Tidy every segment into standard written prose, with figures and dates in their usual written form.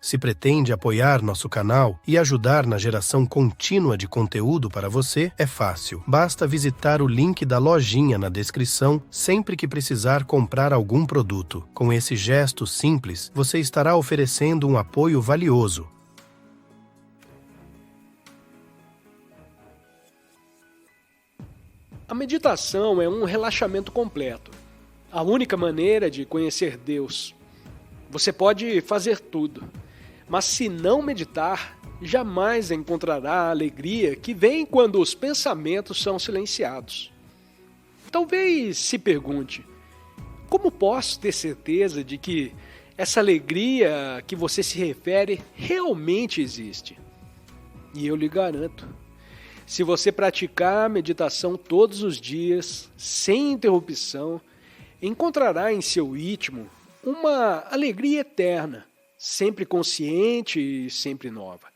Se pretende apoiar nosso canal e ajudar na geração contínua de conteúdo para você, é fácil. Basta visitar o link da lojinha na descrição sempre que precisar comprar algum produto. Com esse gesto simples, você estará oferecendo um apoio valioso. A meditação é um relaxamento completo. A única maneira de conhecer Deus. Você pode fazer tudo, mas se não meditar, jamais encontrará a alegria que vem quando os pensamentos são silenciados. Talvez se pergunte, como posso ter certeza de que essa alegria a que você se refere realmente existe? E eu lhe garanto, se você praticar a meditação todos os dias, sem interrupção, encontrará em seu íntimo uma alegria eterna, sempre consciente e sempre nova.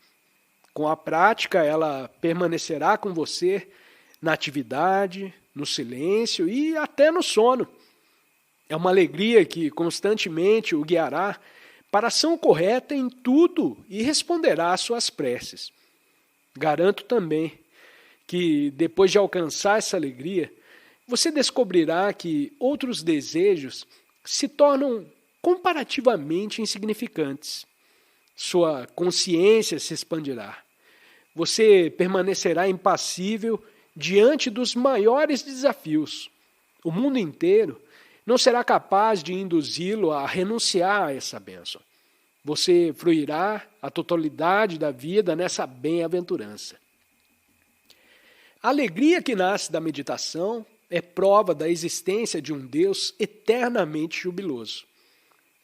Com a prática, ela permanecerá com você na atividade, no silêncio e até no sono. É uma alegria que constantemente o guiará para a ação correta em tudo e responderá às suas preces. Garanto também que, depois de alcançar essa alegria, você descobrirá que outros desejos se tornam comparativamente insignificantes. Sua consciência se expandirá. Você permanecerá impassível diante dos maiores desafios. O mundo inteiro não será capaz de induzi-lo a renunciar a essa bênção. Você fruirá a totalidade da vida nessa bem-aventurança. A alegria que nasce da meditação é prova da existência de um Deus eternamente jubiloso.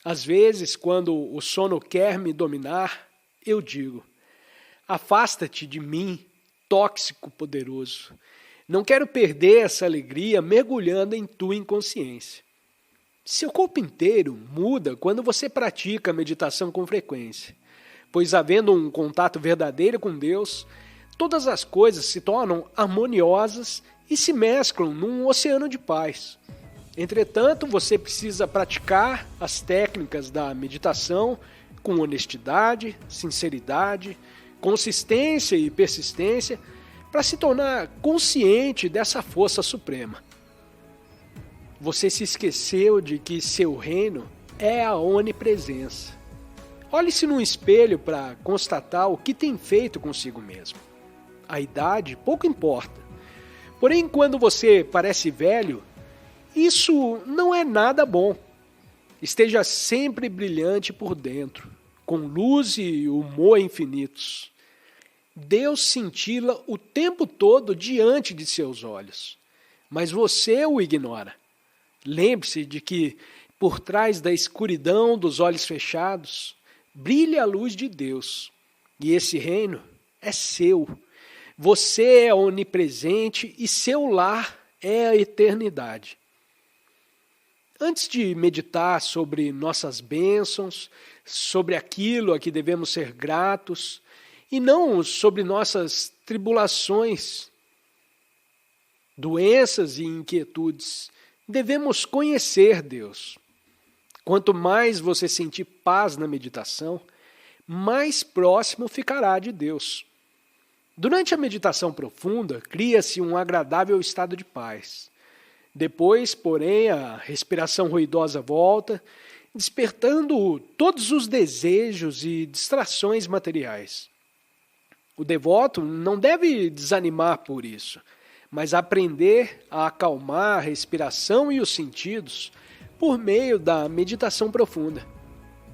Às vezes, quando o sono quer me dominar, eu digo, afasta-te de mim, tóxico poderoso. Não quero perder essa alegria mergulhando em tua inconsciência. Seu corpo inteiro muda quando você pratica a meditação com frequência, pois havendo um contato verdadeiro com Deus, todas as coisas se tornam harmoniosas e se mesclam num oceano de paz. Entretanto, você precisa praticar as técnicas da meditação com honestidade, sinceridade, consistência e persistência para se tornar consciente dessa força suprema. Você se esqueceu de que seu reino é a onipresença. Olhe-se no espelho para constatar o que tem feito consigo mesmo. A idade pouco importa. Porém, quando você parece velho, isso não é nada bom. Esteja sempre brilhante por dentro, com luz e humor infinitos. Deus cintila o tempo todo diante de seus olhos, mas você o ignora. Lembre-se de que, por trás da escuridão dos olhos fechados, brilha a luz de Deus, e esse reino é seu. Você é onipresente e seu lar é a eternidade. Antes de meditar sobre nossas bênçãos, sobre aquilo a que devemos ser gratos, e não sobre nossas tribulações, doenças e inquietudes, devemos conhecer Deus. Quanto mais você sentir paz na meditação, mais próximo ficará de Deus. Durante a meditação profunda, cria-se um agradável estado de paz. Depois, porém, a respiração ruidosa volta, despertando todos os desejos e distrações materiais. O devoto não deve desanimar por isso, mas aprender a acalmar a respiração e os sentidos por meio da meditação profunda.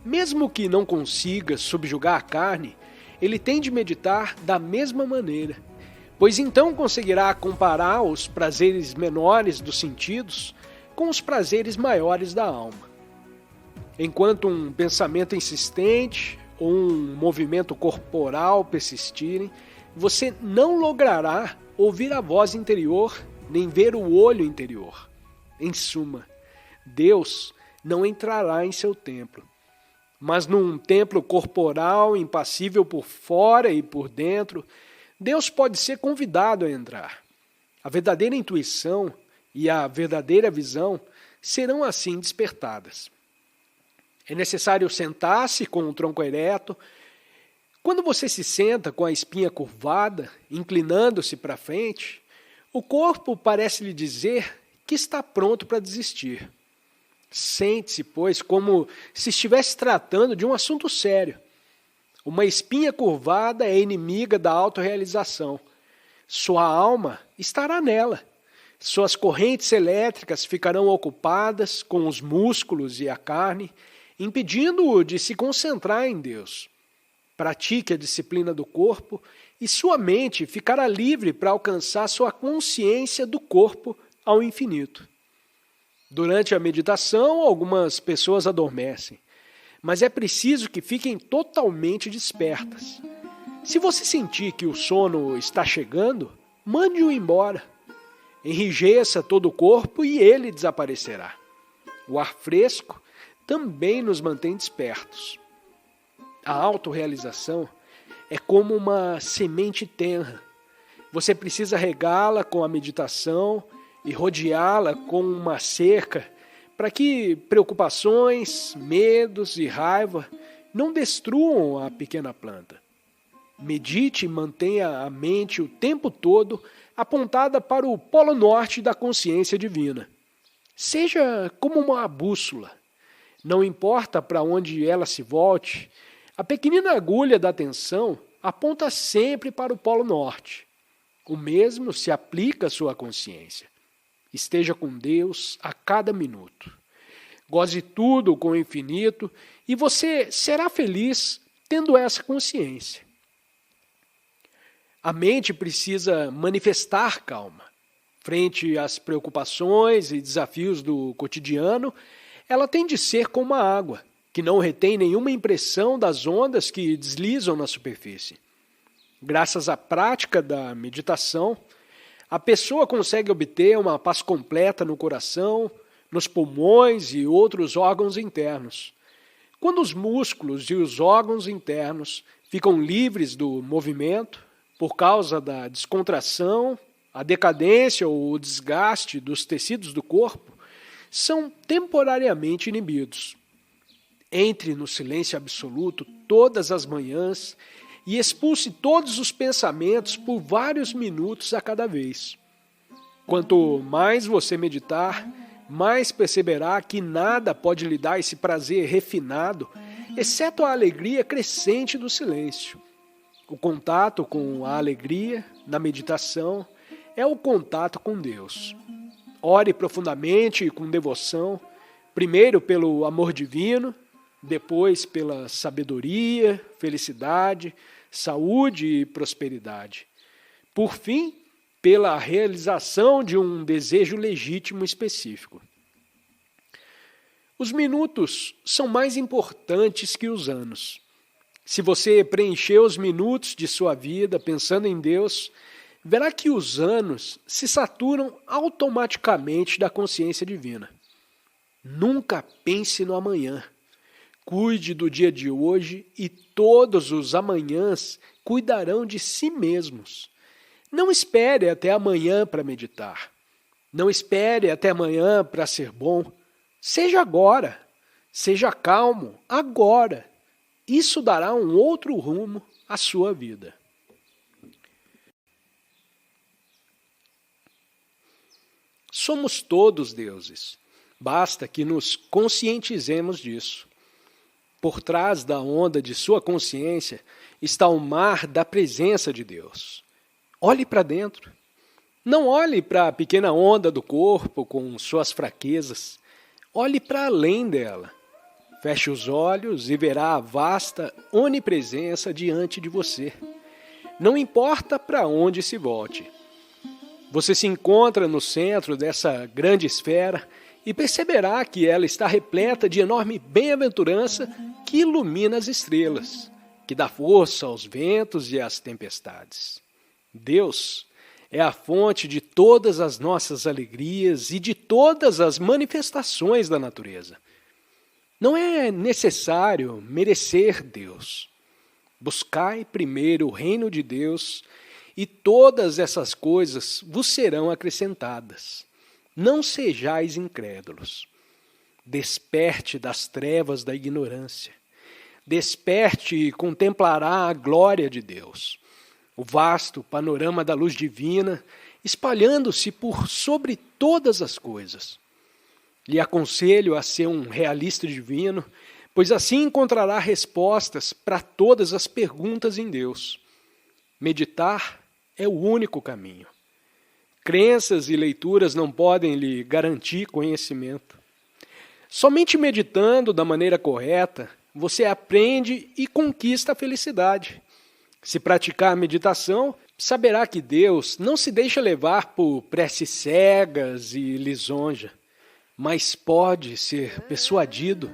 Mesmo que não consiga subjugar a carne, ele tem de meditar da mesma maneira, pois então conseguirá comparar os prazeres menores dos sentidos com os prazeres maiores da alma. Enquanto um pensamento insistente ou um movimento corporal persistirem, você não logrará ouvir a voz interior nem ver o olho interior. Em suma, Deus não entrará em seu templo, mas num templo corporal, impassível por fora e por dentro, Deus pode ser convidado a entrar. A verdadeira intuição e a verdadeira visão serão assim despertadas. É necessário sentar-se com o tronco ereto. Quando você se senta com a espinha curvada, inclinando-se para frente, o corpo parece lhe dizer que está pronto para desistir. Sente-se, pois, como se estivesse tratando de um assunto sério. Uma espinha curvada é inimiga da autorrealização. Sua alma estará nela. Suas correntes elétricas ficarão ocupadas com os músculos e a carne, impedindo-o de se concentrar em Deus. Pratique a disciplina do corpo e sua mente ficará livre para alcançar sua consciência do corpo ao infinito. Durante a meditação, algumas pessoas adormecem, mas é preciso que fiquem totalmente despertas. Se você sentir que o sono está chegando, mande-o embora. Enrijeça todo o corpo e ele desaparecerá. O ar fresco também nos mantém despertos. A autorrealização é como uma semente tenra. Você precisa regá-la com a meditação e rodeá-la com uma cerca para que preocupações, medos e raiva não destruam a pequena planta. Medite e mantenha a mente o tempo todo apontada para o polo norte da consciência divina. Seja como uma bússola. Não importa para onde ela se volte, a pequenina agulha da atenção aponta sempre para o polo norte. O mesmo se aplica à sua consciência. Esteja com Deus a cada minuto. Goze tudo com o infinito e você será feliz tendo essa consciência. A mente precisa manifestar calma. Frente às preocupações e desafios do cotidiano, ela tem de ser como a água, que não retém nenhuma impressão das ondas que deslizam na superfície. Graças à prática da meditação, a pessoa consegue obter uma paz completa no coração, nos pulmões e outros órgãos internos. Quando os músculos e os órgãos internos ficam livres do movimento, por causa da descontração, a decadência ou o desgaste dos tecidos do corpo, são temporariamente inibidos. Entre no silêncio absoluto todas as manhãs e expulse todos os pensamentos por vários minutos a cada vez. Quanto mais você meditar, mais perceberá que nada pode lhe dar esse prazer refinado, exceto a alegria crescente do silêncio. O contato com a alegria na meditação é o contato com Deus. Ore profundamente e com devoção, primeiro pelo amor divino, depois pela sabedoria, felicidade, saúde e prosperidade. Por fim, pela realização de um desejo legítimo específico. Os minutos são mais importantes que os anos. Se você preencher os minutos de sua vida pensando em Deus, verá que os anos se saturam automaticamente da consciência divina. Nunca pense no amanhã. Cuide do dia de hoje e todos os amanhãs cuidarão de si mesmos. Não espere até amanhã para meditar. Não espere até amanhã para ser bom. Seja agora. Seja calmo agora. Isso dará um outro rumo à sua vida. Somos todos deuses. Basta que nos conscientizemos disso. Por trás da onda de sua consciência está o mar da presença de Deus. Olhe para dentro. Não olhe para a pequena onda do corpo com suas fraquezas. Olhe para além dela. Feche os olhos e verá a vasta onipresença diante de você. Não importa para onde se volte. Você se encontra no centro dessa grande esfera e perceberá que ela está repleta de enorme bem-aventurança que ilumina as estrelas, que dá força aos ventos e às tempestades. Deus é a fonte de todas as nossas alegrias e de todas as manifestações da natureza. Não é necessário merecer Deus. Buscai primeiro o reino de Deus e todas essas coisas vos serão acrescentadas. Não sejais incrédulos. Desperte das trevas da ignorância. Desperte e contemplará a glória de Deus, o vasto panorama da luz divina, espalhando-se por sobre todas as coisas. Lhe aconselho a ser um realista divino, pois assim encontrará respostas para todas as perguntas em Deus. Meditar é o único caminho. Crenças e leituras não podem lhe garantir conhecimento. Somente meditando da maneira correta, você aprende e conquista a felicidade. Se praticar a meditação, saberá que Deus não se deixa levar por preces cegas e lisonja, mas pode ser persuadido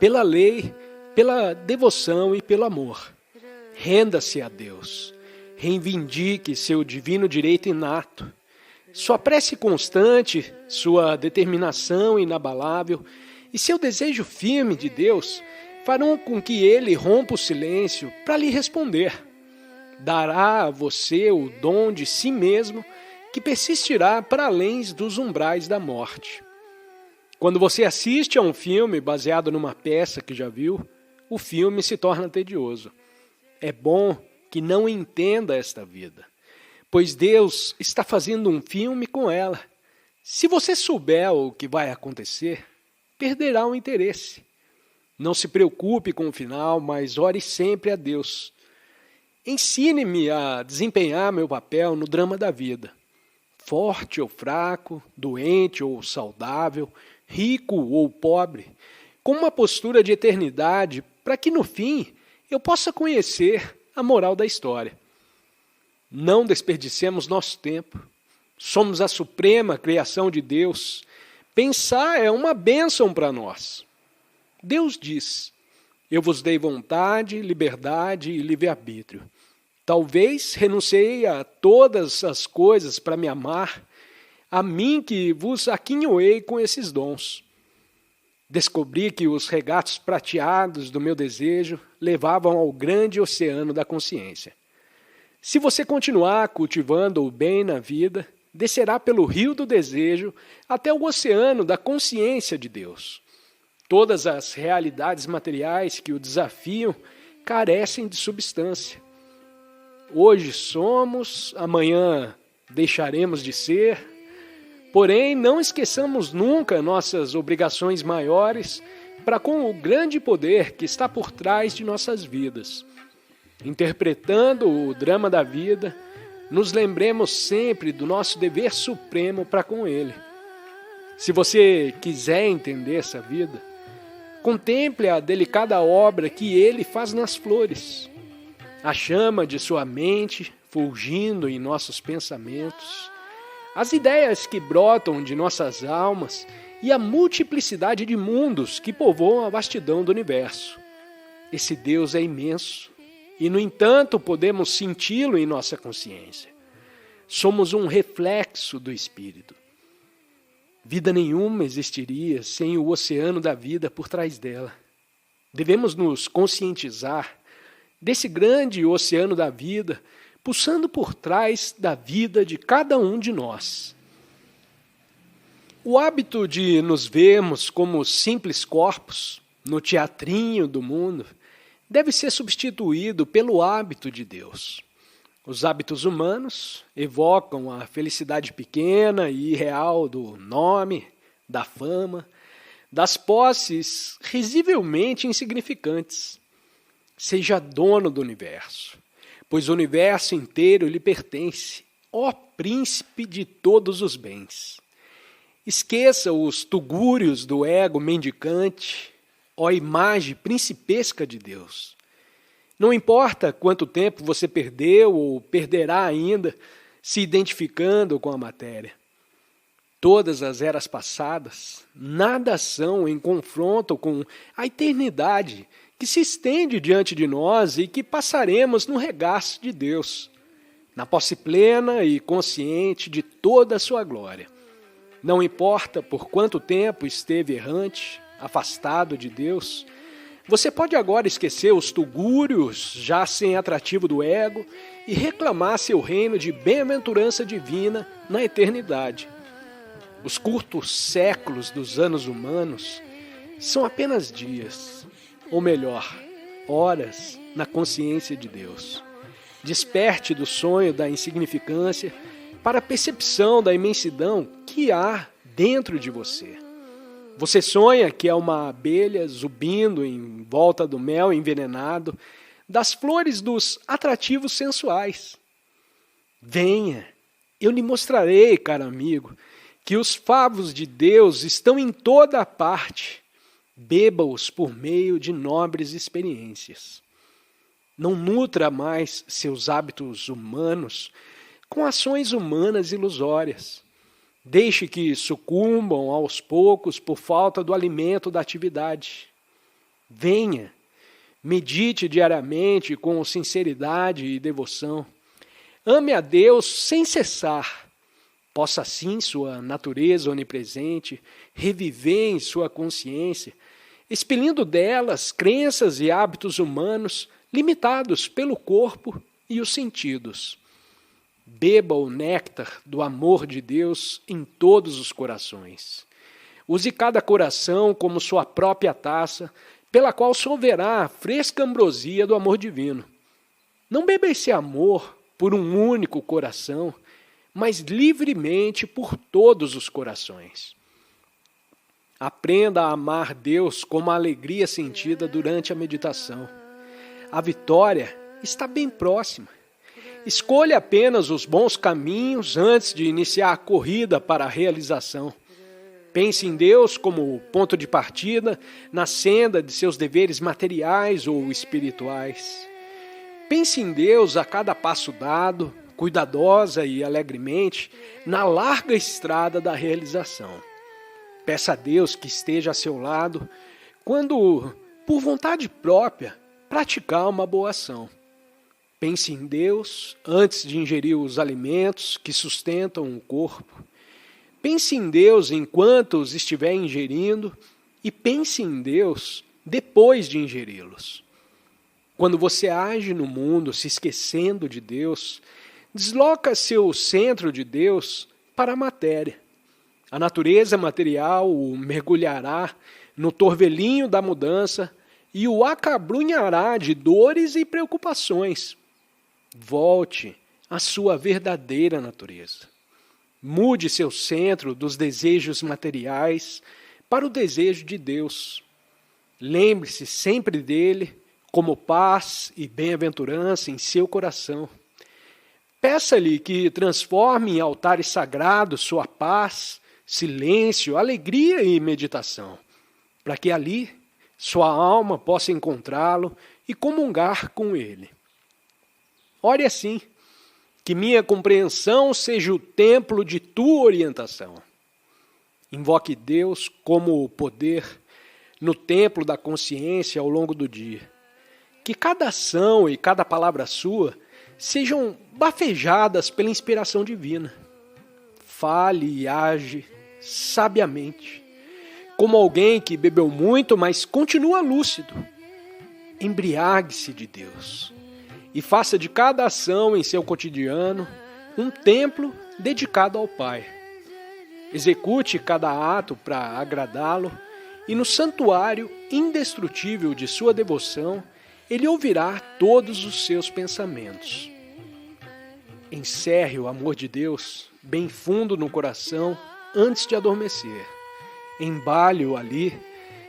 pela lei, pela devoção e pelo amor. Renda-se a Deus, reivindique seu divino direito inato. Sua prece constante, sua determinação inabalável e seu desejo firme de Deus farão com que ele rompa o silêncio para lhe responder. Dará a você o dom de si mesmo que persistirá para além dos umbrais da morte. Quando você assiste a um filme baseado numa peça que já viu, o filme se torna tedioso. É bom que não entenda esta vida, pois Deus está fazendo um filme com ela. Se você souber o que vai acontecer, perderá o interesse. Não se preocupe com o final, mas ore sempre a Deus. Ensine-me a desempenhar meu papel no drama da vida. Forte ou fraco, doente ou saudável, rico ou pobre, com uma postura de eternidade, para que no fim eu possa conhecer a moral da história. Não desperdicemos nosso tempo. Somos a suprema criação de Deus. Pensar é uma bênção para nós. Deus diz: eu vos dei vontade, liberdade e livre-arbítrio. Talvez renunciei a todas as coisas para me amar, a mim que vos aquinhoei com esses dons. Descobri que os regatos prateados do meu desejo levavam ao grande oceano da consciência. Se você continuar cultivando o bem na vida, descerá pelo rio do desejo até o oceano da consciência de Deus. Todas as realidades materiais que o desafiam carecem de substância. Hoje somos, amanhã deixaremos de ser. Porém, não esqueçamos nunca nossas obrigações maiores para com o grande poder que está por trás de nossas vidas. Interpretando o drama da vida, nos lembremos sempre do nosso dever supremo para com ele. Se você quiser entender essa vida, contemple a delicada obra que ele faz nas flores. A chama de sua mente fulgindo em nossos pensamentos, as ideias que brotam de nossas almas e a multiplicidade de mundos que povoam a vastidão do universo. Esse Deus é imenso e, no entanto, podemos senti-lo em nossa consciência. Somos um reflexo do Espírito. Vida nenhuma existiria sem o oceano da vida por trás dela. Devemos nos conscientizar desse grande oceano da vida, pulsando por trás da vida de cada um de nós. O hábito de nos vermos como simples corpos no teatrinho do mundo deve ser substituído pelo hábito de Deus. Os hábitos humanos evocam a felicidade pequena e irreal do nome, da fama, das posses risivelmente insignificantes. Seja dono do universo, pois o universo inteiro lhe pertence, ó príncipe de todos os bens. Esqueça os tugúrios do ego mendicante, ó imagem principesca de Deus. Não importa quanto tempo você perdeu ou perderá ainda se identificando com a matéria. Todas as eras passadas nada são em confronto com a eternidade que se estende diante de nós e que passaremos no regaço de Deus, na posse plena e consciente de toda a sua glória. Não importa por quanto tempo esteve errante, afastado de Deus, você pode agora esquecer os tugúrios já sem atrativo do ego e reclamar seu reino de bem-aventurança divina na eternidade. Os curtos séculos dos anos humanos São apenas dias, ou melhor, horas na consciência de Deus. Desperte do sonho da insignificância para a percepção da imensidão que há dentro de você. Você sonha que é uma abelha zumbindo em volta do mel envenenado, das flores dos atrativos sensuais. Venha, eu lhe mostrarei, caro amigo, que os favos de Deus estão em toda a parte. Beba-os por meio de nobres experiências. Não nutra mais seus hábitos humanos com ações humanas ilusórias. Deixe que sucumbam aos poucos por falta do alimento da atividade. Venha, medite diariamente com sinceridade e devoção. Ame a Deus sem cessar. Possa assim sua natureza onipresente reviver em sua consciência, expelindo delas crenças e hábitos humanos limitados pelo corpo e os sentidos. Beba o néctar do amor de Deus em todos os corações. Use cada coração como sua própria taça, pela qual solverá a fresca ambrosia do amor divino. Não beba esse amor por um único coração, mas livremente por todos os corações. Aprenda a amar Deus como a alegria sentida durante a meditação. A vitória está bem próxima. Escolha apenas os bons caminhos antes de iniciar a corrida para a realização. Pense em Deus como ponto de partida na senda de seus deveres materiais ou espirituais. Pense em Deus a cada passo dado, cuidadosa e alegremente, na larga estrada da realização. Peça a Deus que esteja a seu lado quando, por vontade própria, praticar uma boa ação. Pense em Deus antes de ingerir os alimentos que sustentam o corpo. Pense em Deus enquanto os estiver ingerindo e pense em Deus depois de ingeri-los. Quando você age no mundo se esquecendo de Deus, desloca seu centro de Deus para a matéria. A natureza material o mergulhará no torvelinho da mudança e o acabrunhará de dores e preocupações. Volte à sua verdadeira natureza. Mude seu centro dos desejos materiais para o desejo de Deus. Lembre-se sempre dele como paz e bem-aventurança em seu coração. Peça-lhe que transforme em altares sagrados sua paz, silêncio, alegria e meditação, para que ali sua alma possa encontrá-lo e comungar com ele. Ore assim, que minha compreensão seja o templo de tua orientação. Invoque Deus como poder no templo da consciência ao longo do dia. Que cada ação e cada palavra sua sejam bafejadas pela inspiração divina. Fale e age sabiamente, como alguém que bebeu muito, mas continua lúcido. Embriague-se de Deus e faça de cada ação em seu cotidiano um templo dedicado ao Pai. Execute cada ato para agradá-lo e no santuário indestrutível de sua devoção, ele ouvirá todos os seus pensamentos. Encerre o amor de Deus bem fundo no coração antes de adormecer. Embale-o ali,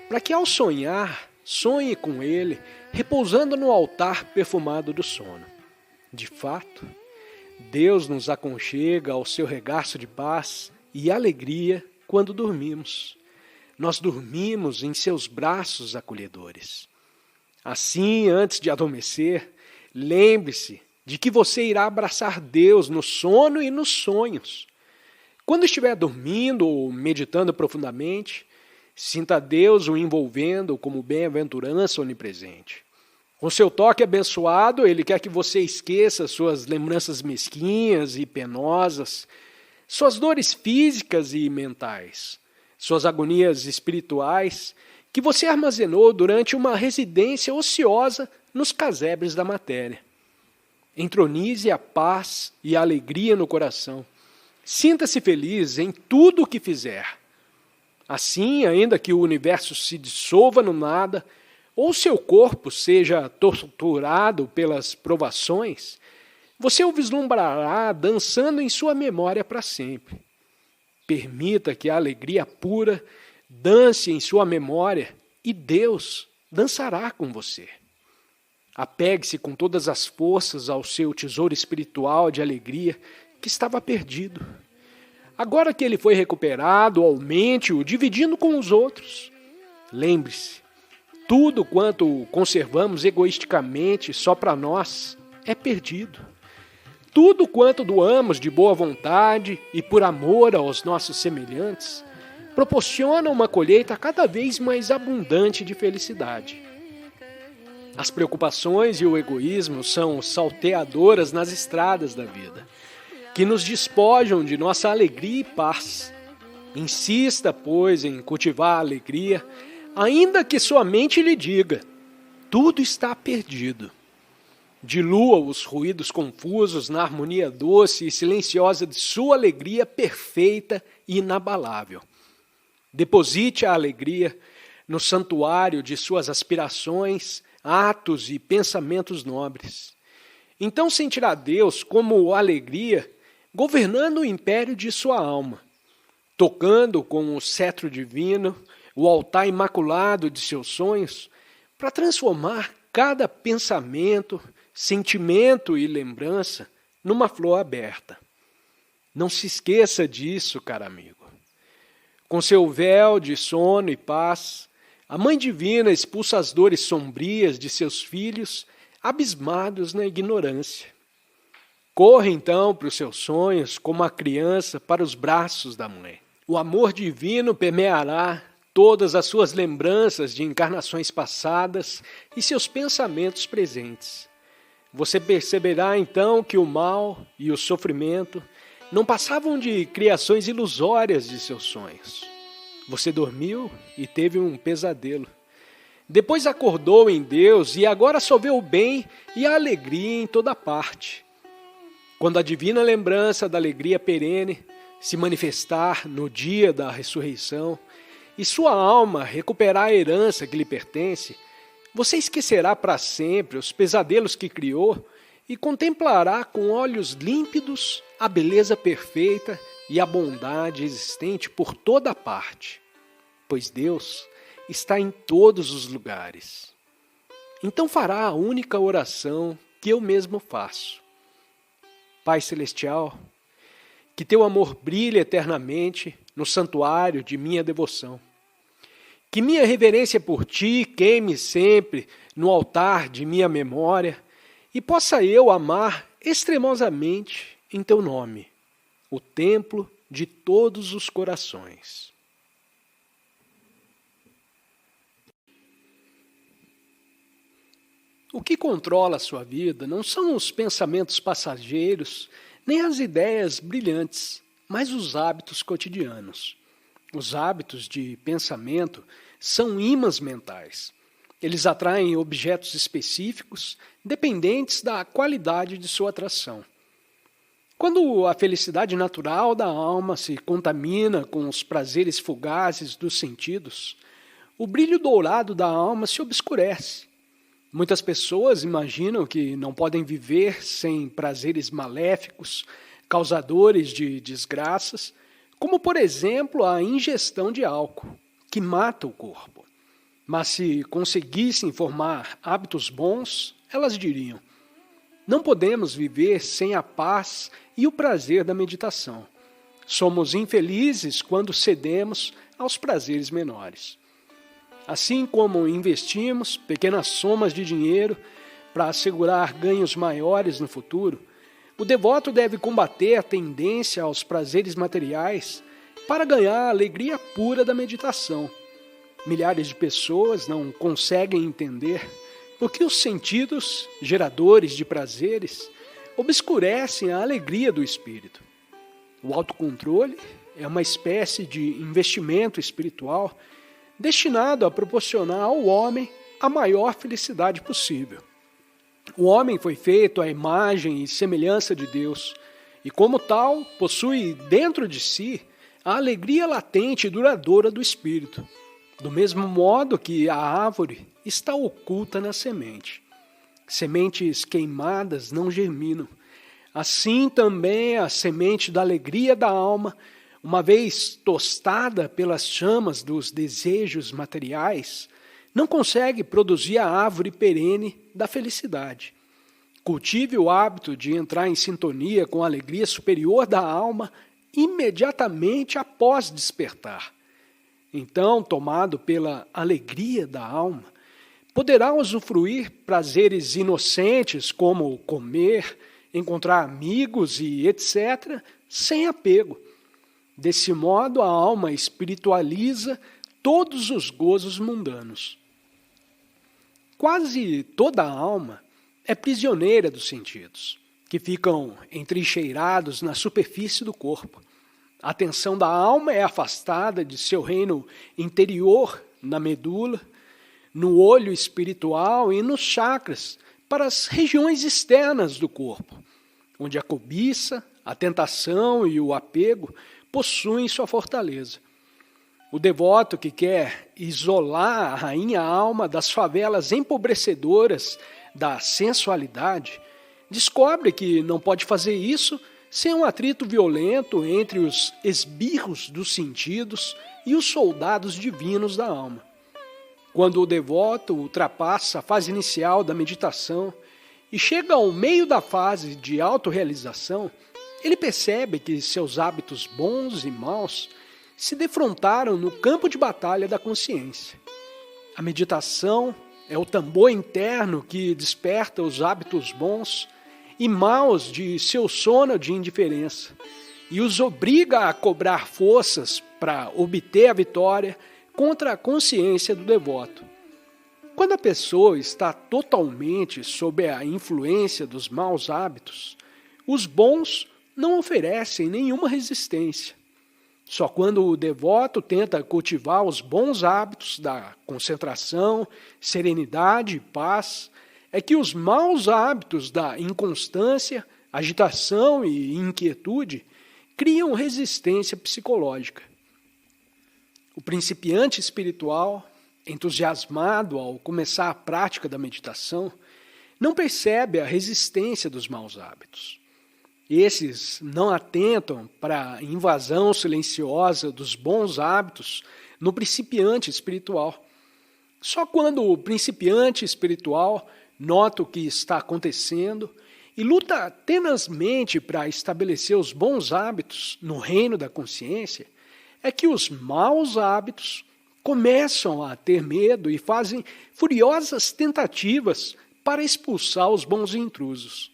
para que ao sonhar, sonhe com ele, repousando no altar perfumado do sono. De fato, Deus nos aconchega ao seu regaço de paz e alegria quando dormimos. Nós dormimos em seus braços acolhedores. Assim, antes de adormecer, lembre-se de que você irá abraçar Deus no sono e nos sonhos. Quando estiver dormindo ou meditando profundamente, sinta Deus o envolvendo como bem-aventurança onipresente. Com seu toque abençoado, Ele quer que você esqueça suas lembranças mesquinhas e penosas, suas dores físicas e mentais, suas agonias espirituais, que você armazenou durante uma residência ociosa nos casebres da matéria. Entronize a paz e a alegria no coração. Sinta-se feliz em tudo o que fizer. Assim, ainda que o universo se dissolva no nada, ou seu corpo seja torturado pelas provações, você o vislumbrará dançando em sua memória para sempre. Permita que a alegria pura dance em sua memória e Deus dançará com você. Apegue-se com todas as forças ao seu tesouro espiritual de alegria que estava perdido. Agora que ele foi recuperado, aumente-o dividindo com os outros. Lembre-se, tudo quanto conservamos egoisticamente só para nós é perdido. Tudo quanto doamos de boa vontade e por amor aos nossos semelhantes proporciona uma colheita cada vez mais abundante de felicidade. As preocupações e o egoísmo são salteadoras nas estradas da vida, que nos despojam de nossa alegria e paz. Insista, pois, em cultivar a alegria, ainda que sua mente lhe diga: tudo está perdido. Dilua os ruídos confusos na harmonia doce e silenciosa de sua alegria perfeita e inabalável. Deposite a alegria no santuário de suas aspirações, atos e pensamentos nobres. Então sentirá Deus como alegria governando o império de sua alma, tocando com o cetro divino o altar imaculado de seus sonhos para transformar cada pensamento, sentimento e lembrança numa flor aberta. Não se esqueça disso, caro amigo. Com seu véu de sono e paz, a Mãe Divina expulsa as dores sombrias de seus filhos abismados na ignorância. Corra então para os seus sonhos como a criança para os braços da mãe. O amor divino permeará todas as suas lembranças de encarnações passadas e seus pensamentos presentes. Você perceberá então que o mal e o sofrimento não passavam de criações ilusórias de seus sonhos. Você dormiu e teve um pesadelo. Depois acordou em Deus e agora só vê o bem e a alegria em toda parte. Quando a divina lembrança da alegria perene se manifestar no dia da ressurreição e sua alma recuperar a herança que lhe pertence, você esquecerá para sempre os pesadelos que criou e contemplará com olhos límpidos a beleza perfeita e a bondade existente por toda parte, pois Deus está em todos os lugares. Então fará a única oração que eu mesmo faço. Pai Celestial, que teu amor brilhe eternamente no santuário de minha devoção. Que minha reverência por ti queime sempre no altar de minha memória e possa eu amar extremosamente em teu nome, o templo de todos os corações. O que controla a sua vida não são os pensamentos passageiros, nem as ideias brilhantes, mas os hábitos cotidianos. Os hábitos de pensamento são ímãs mentais. Eles atraem objetos específicos, dependentes da qualidade de sua atração. Quando a felicidade natural da alma se contamina com os prazeres fugazes dos sentidos, o brilho dourado da alma se obscurece. Muitas pessoas imaginam que não podem viver sem prazeres maléficos, causadores de desgraças, como, por exemplo, a ingestão de álcool, que mata o corpo. Mas se conseguissem formar hábitos bons, elas diriam: não podemos viver sem a paz e o prazer da meditação. Somos infelizes quando cedemos aos prazeres menores. Assim como investimos pequenas somas de dinheiro para assegurar ganhos maiores no futuro, o devoto deve combater a tendência aos prazeres materiais para ganhar a alegria pura da meditação. Milhares de pessoas não conseguem entender porque os sentidos, geradores de prazeres, obscurecem a alegria do espírito. O autocontrole é uma espécie de investimento espiritual destinado a proporcionar ao homem a maior felicidade possível. O homem foi feito à imagem e semelhança de Deus, e como tal, possui dentro de si a alegria latente e duradoura do Espírito, do mesmo modo que a árvore está oculta na semente. Sementes queimadas não germinam. Assim também a semente da alegria da alma, uma vez tostada pelas chamas dos desejos materiais, não consegue produzir a árvore perene da felicidade. Cultive o hábito de entrar em sintonia com a alegria superior da alma imediatamente após despertar. Então, tomado pela alegria da alma, poderá usufruir prazeres inocentes como comer, encontrar amigos e etc., sem apego. Desse modo, a alma espiritualiza todos os gozos mundanos. Quase toda a alma é prisioneira dos sentidos, que ficam entrincheirados na superfície do corpo. A atenção da alma é afastada de seu reino interior, na medula, no olho espiritual e nos chakras, para as regiões externas do corpo, onde a cobiça, a tentação e o apego possuem sua fortaleza. O devoto que quer isolar a rainha alma das favelas empobrecedoras da sensualidade, descobre que não pode fazer isso sem um atrito violento entre os esbirros dos sentidos e os soldados divinos da alma. Quando o devoto ultrapassa a fase inicial da meditação e chega ao meio da fase de autorrealização, ele percebe que seus hábitos bons e maus se defrontaram no campo de batalha da consciência. A meditação é o tambor interno que desperta os hábitos bons e maus de seu sono de indiferença e os obriga a cobrar forças para obter a vitória contra a consciência do devoto. Quando a pessoa está totalmente sob a influência dos maus hábitos, os bons não oferecem nenhuma resistência. Só quando o devoto tenta cultivar os bons hábitos da concentração, serenidade e paz, é que os maus hábitos da inconstância, agitação e inquietude criam resistência psicológica. O principiante espiritual, entusiasmado ao começar a prática da meditação, não percebe a resistência dos maus hábitos. Esses não atentam para a invasão silenciosa dos bons hábitos no principiante espiritual. Só quando o principiante espiritual nota o que está acontecendo e luta tenazmente para estabelecer os bons hábitos no reino da consciência, é que os maus hábitos começam a ter medo e fazem furiosas tentativas para expulsar os bons intrusos.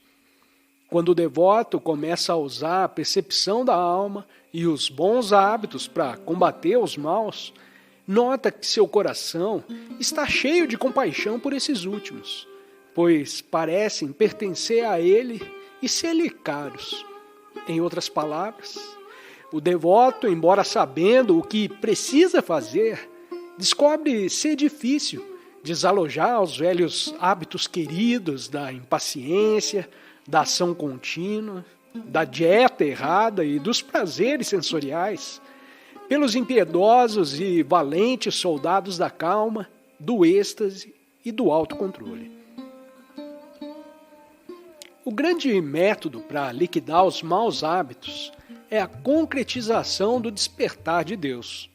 Quando o devoto começa a usar a percepção da alma e os bons hábitos para combater os maus, nota que seu coração está cheio de compaixão por esses últimos, pois parecem pertencer a ele e ser-lhe caros. Em outras palavras, o devoto, embora sabendo o que precisa fazer, descobre ser difícil desalojar os velhos hábitos queridos da impaciência, da ação contínua, da dieta errada e dos prazeres sensoriais, pelos impiedosos e valentes soldados da calma, do êxtase e do autocontrole. O grande método para liquidar os maus hábitos é a concretização do despertar de Deus,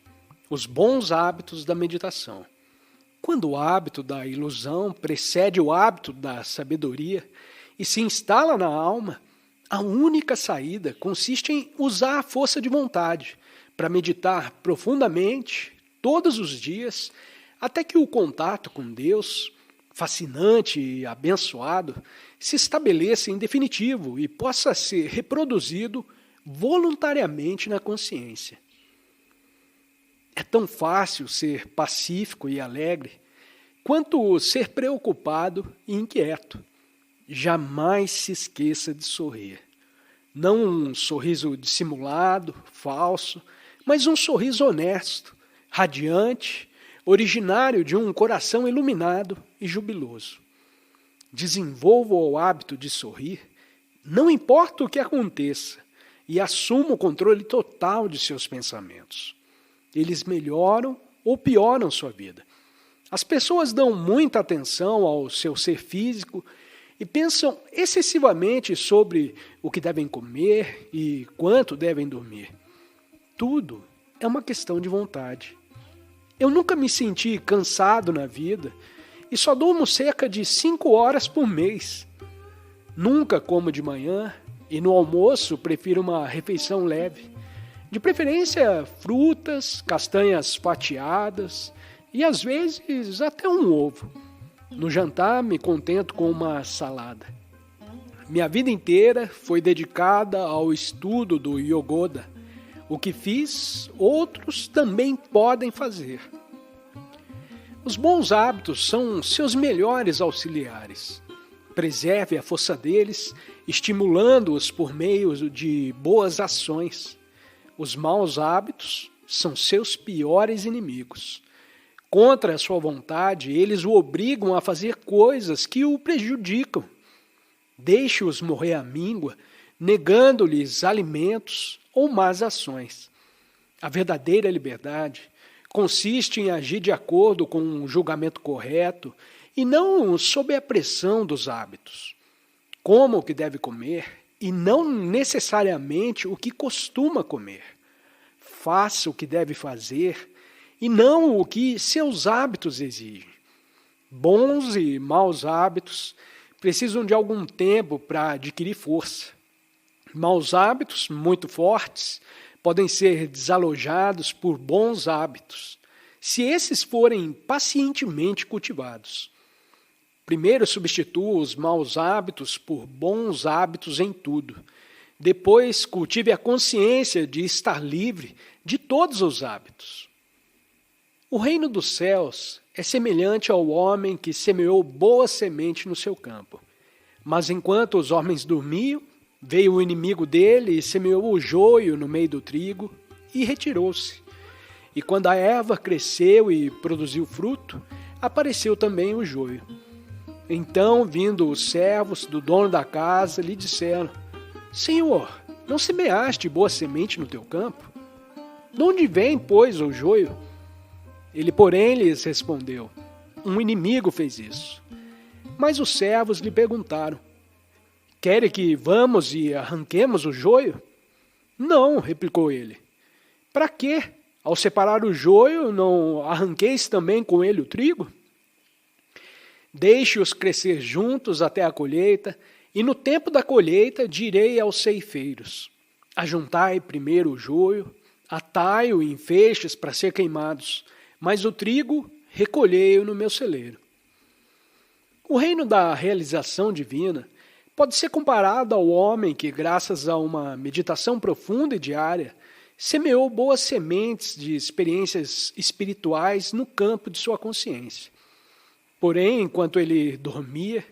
os bons hábitos da meditação. Quando o hábito da ilusão precede o hábito da sabedoria e se instala na alma, a única saída consiste em usar a força de vontade para meditar profundamente, todos os dias, até que o contato com Deus, fascinante e abençoado, se estabeleça em definitivo e possa ser reproduzido voluntariamente na consciência. É tão fácil ser pacífico e alegre, quanto ser preocupado e inquieto. Jamais se esqueça de sorrir. Não um sorriso dissimulado, falso, mas um sorriso honesto, radiante, originário de um coração iluminado e jubiloso. Desenvolva o hábito de sorrir, não importa o que aconteça, e assuma o controle total de seus pensamentos. Eles melhoram ou pioram sua vida. As pessoas dão muita atenção ao seu ser físico e pensam excessivamente sobre o que devem comer e quanto devem dormir. Tudo é uma questão de vontade. Eu nunca me senti cansado na vida e só durmo cerca de 5 horas por mês. Nunca como de manhã e no almoço prefiro uma refeição leve. De preferência, frutas, castanhas fatiadas e às vezes até um ovo. No jantar, me contento com uma salada. Minha vida inteira foi dedicada ao estudo do Yogoda. O que fiz, outros também podem fazer. Os bons hábitos são seus melhores auxiliares. Preserve a força deles, estimulando-os por meio de boas ações. Os maus hábitos são seus piores inimigos. Contra a sua vontade, eles o obrigam a fazer coisas que o prejudicam. Deixe-os morrer à míngua, negando-lhes alimentos ou más ações. A verdadeira liberdade consiste em agir de acordo com um julgamento correto e não sob a pressão dos hábitos. Coma o que deve comer e não necessariamente o que costuma comer. Faça o que deve fazer e não o que seus hábitos exigem. Bons e maus hábitos precisam de algum tempo para adquirir força. Maus hábitos, muito fortes, podem ser desalojados por bons hábitos, se esses forem pacientemente cultivados. Primeiro substitua os maus hábitos por bons hábitos em tudo. Depois cultive a consciência de estar livre de todos os hábitos. O reino dos céus é semelhante ao homem que semeou boa semente no seu campo. Mas enquanto os homens dormiam, veio o inimigo dele e semeou o joio no meio do trigo e retirou-se. E quando a erva cresceu e produziu fruto, apareceu também o joio. Então, vindo os servos do dono da casa, lhe disseram: Senhor, não semeaste boa semente no teu campo? De onde vem, pois, o joio? Ele, porém, lhes respondeu: Um inimigo fez isso. Mas os servos lhe perguntaram: Quere que vamos e arranquemos o joio? Não, replicou ele. Para quê? Ao separar o joio, não arranqueis também com ele o trigo? Deixe-os crescer juntos até a colheita, e no tempo da colheita direi aos ceifeiros: Ajuntai primeiro o joio, atai-o em feixes para ser queimados, mas o trigo recolhei-o no meu celeiro. O reino da realização divina pode ser comparado ao homem que, graças a uma meditação profunda e diária, semeou boas sementes de experiências espirituais no campo de sua consciência. Porém, enquanto ele dormia,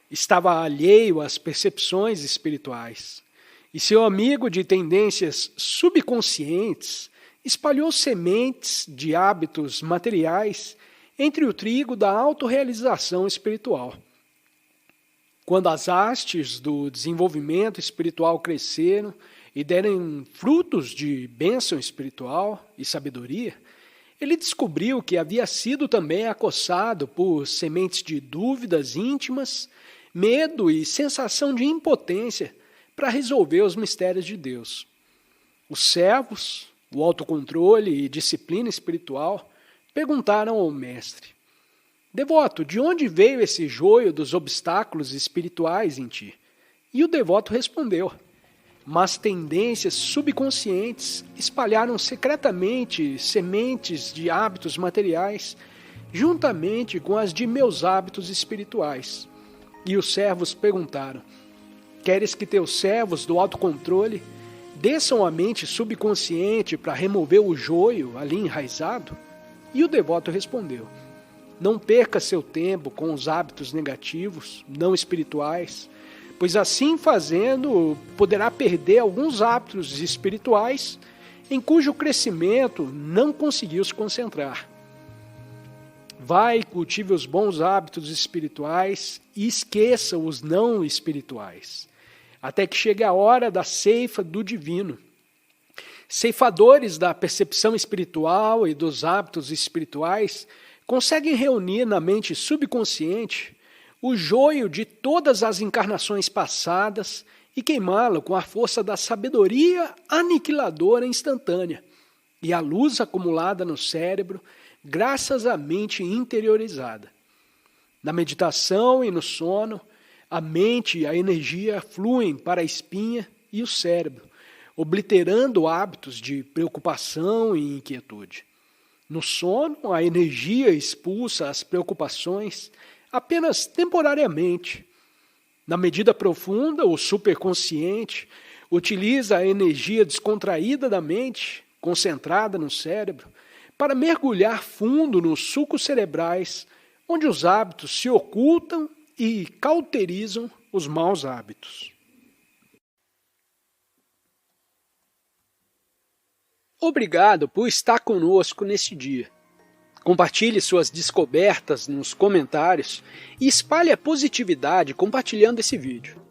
estava alheio às percepções espirituais, e seu amigo de tendências subconscientes espalhou sementes de hábitos materiais entre o trigo da autorrealização espiritual. Quando as hastes do desenvolvimento espiritual cresceram e deram frutos de bênção espiritual e sabedoria, ele descobriu que havia sido também acossado por sementes de dúvidas íntimas, medo e sensação de impotência para resolver os mistérios de Deus. Os servos, o autocontrole e disciplina espiritual perguntaram ao mestre: Devoto, de onde veio esse joio dos obstáculos espirituais em ti? E o devoto respondeu: Mas tendências subconscientes espalharam secretamente sementes de hábitos materiais, juntamente com as de meus hábitos espirituais. E os servos perguntaram: Queres que teus servos do autocontrole desçam a mente subconsciente para remover o joio ali enraizado? E o devoto respondeu: Não perca seu tempo com os hábitos negativos, não espirituais, pois assim fazendo poderá perder alguns hábitos espirituais em cujo crescimento não conseguiu se concentrar. Vai, cultive os bons hábitos espirituais e esqueça os não espirituais. até que chegue a hora da ceifa do divino. Ceifadores da percepção espiritual e dos hábitos espirituais conseguem reunir na mente subconsciente o joio de todas as encarnações passadas e queimá-lo com a força da sabedoria aniquiladora instantânea e a luz acumulada no cérebro graças à mente interiorizada. Na meditação e no sono, a mente e a energia fluem para a espinha e o cérebro, obliterando hábitos de preocupação e inquietude. No sono, a energia expulsa as preocupações apenas temporariamente. Na medida profunda, o superconsciente utiliza a energia descontraída da mente, concentrada no cérebro, para mergulhar fundo nos sulcos cerebrais, onde os hábitos se ocultam e cauterizam os maus hábitos. Obrigado por estar conosco neste dia. Compartilhe suas descobertas nos comentários e espalhe a positividade compartilhando esse vídeo.